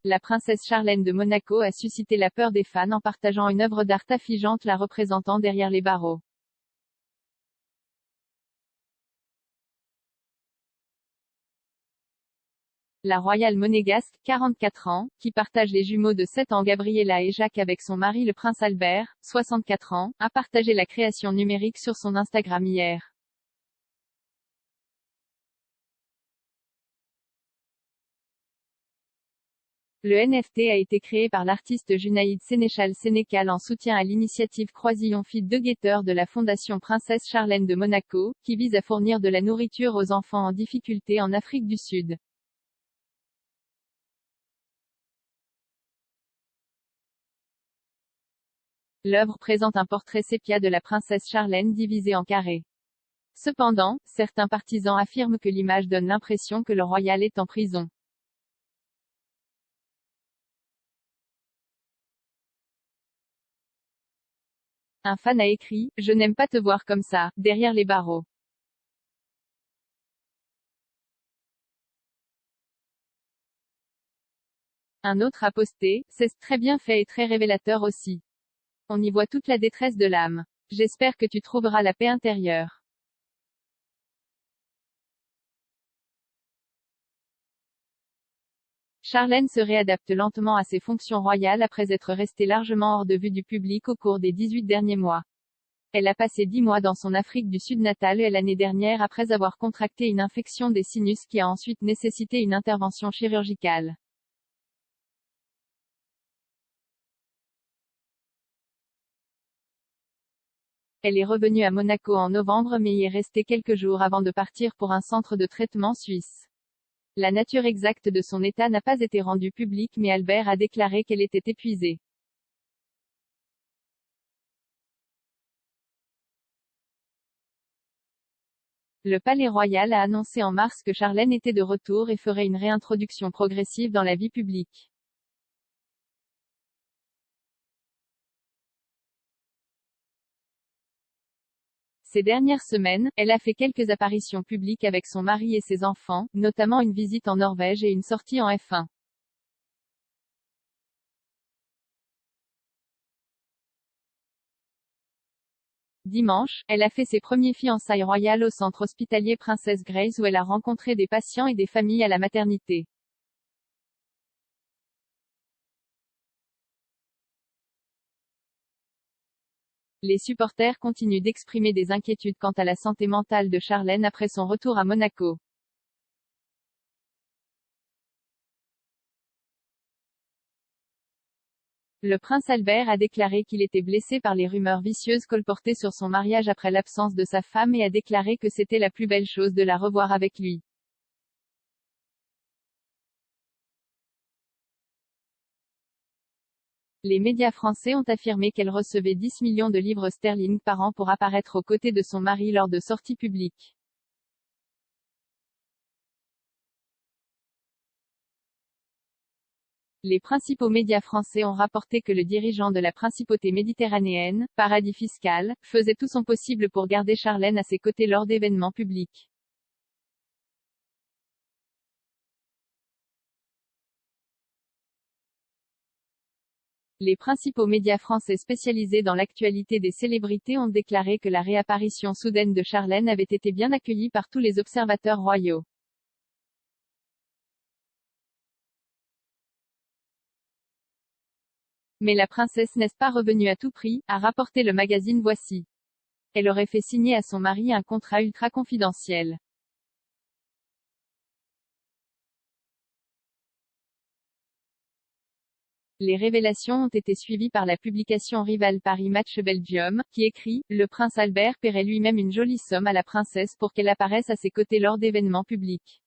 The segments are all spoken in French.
la princesse Charlène de Monaco a suscité la peur des fans en partageant une œuvre d'art affligeante la représentant derrière les barreaux. La royale monégasque, 44 ans, qui partage les jumeaux de 7 ans Gabriella et Jacques avec son mari le prince Albert, 64 ans, a partagé la création numérique sur son Instagram hier. Le NFT a été créé par l'artiste Junaïd Sénéchal Sénécal en soutien à l'initiative Croisillon Feed de Guetteur de la Fondation Princesse Charlène de Monaco, qui vise à fournir de la nourriture aux enfants en difficulté en Afrique du Sud. L'œuvre présente un portrait sépia de la princesse Charlène divisé en carrés. Cependant, certains partisans affirment que l'image donne l'impression que le royal est en prison. Un fan a écrit « Je n'aime pas te voir comme ça, derrière les barreaux ». Un autre a posté « C'est très bien fait et très révélateur aussi. On y voit toute la détresse de l'âme. J'espère que tu trouveras la paix intérieure. » Charlène se réadapte lentement à ses fonctions royales après être restée largement hors de vue du public au cours des 18 derniers mois. Elle a passé 10 mois dans son Afrique du Sud natale l'année dernière après avoir contracté une infection des sinus qui a ensuite nécessité une intervention chirurgicale. Elle est revenue à Monaco en novembre mais y est restée quelques jours avant de partir pour un centre de traitement suisse. La nature exacte de son état n'a pas été rendue publique mais Albert a déclaré qu'elle était épuisée. Le Palais Royal a annoncé en mars que Charlène était de retour et ferait une réintroduction progressive dans la vie publique. Ces dernières semaines, elle a fait quelques apparitions publiques avec son mari et ses enfants, notamment une visite en Norvège et une sortie en F1. Dimanche, elle a fait ses premiers fiançailles royales au centre hospitalier Princess Grace où elle a rencontré des patients et des familles à la maternité. Les supporters continuent d'exprimer des inquiétudes quant à la santé mentale de Charlène après son retour à Monaco. Le prince Albert a déclaré qu'il était blessé par les rumeurs vicieuses colportées sur son mariage après l'absence de sa femme et a déclaré que c'était la plus belle chose de la revoir avec lui. Les médias français ont affirmé qu'elle recevait 10 millions de livres sterling par an pour apparaître aux côtés de son mari lors de sorties publiques. Les principaux médias français ont rapporté que le dirigeant de la principauté méditerranéenne, paradis fiscal, faisait tout son possible pour garder Charlène à ses côtés lors d'événements publics. Les principaux médias français spécialisés dans l'actualité des célébrités ont déclaré que la réapparition soudaine de Charlène avait été bien accueillie par tous les observateurs royaux. Mais la princesse n'est pas revenue à tout prix, a rapporté le magazine Voici. Elle aurait fait signer à son mari un contrat ultra confidentiel. Les révélations ont été suivies par la publication rivale Paris Match Belgium, qui écrit « Le prince Albert paierait lui-même une jolie somme à la princesse pour qu'elle apparaisse à ses côtés lors d'événements publics. »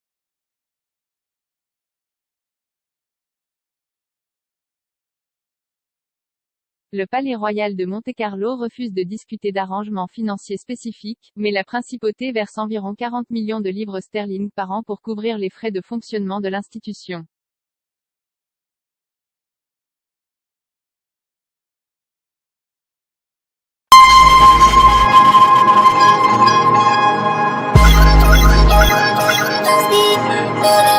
Le Palais Royal de Monte-Carlo refuse de discuter d'arrangements financiers spécifiques, mais la principauté verse environ 40 millions de livres sterling par an pour couvrir les frais de fonctionnement de l'institution. Speed.